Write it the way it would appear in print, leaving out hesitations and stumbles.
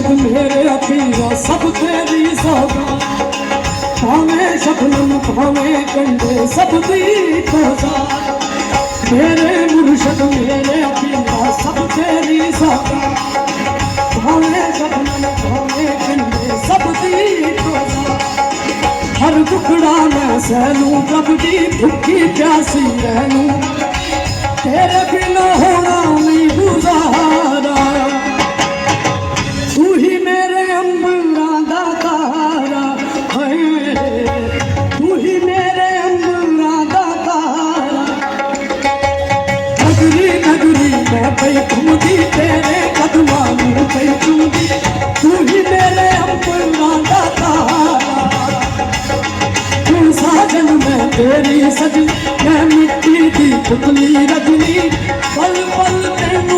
मुर्शद मेरे पीरा सब तेरी सौगात, भावे शबनम भावे कंडे सब दी तोज़ात। मेरे मुर्शद मेरे पीरा सब तेरी सौगात, भावे शबनम भावे कंडे सब दी तोज़ात। हर दुखड़ा मैं सहलूं जब दी भूखी प्यासी रहूं, तेरे बिना होना नहीं गुजारा। तू ही मेरे अम्बरा दा तारा है, तू ही मेरे अम्बरा दा तारा। नगरी नगरी मैं पे घूमती तेरे कदमां नूं पे चूमदी, तू ही मेरे अम्बरा दा तारा। तू साजन मैं तेरी सजनी, मैं मिट्टी दी पुतली रजनी, पल पल तेनू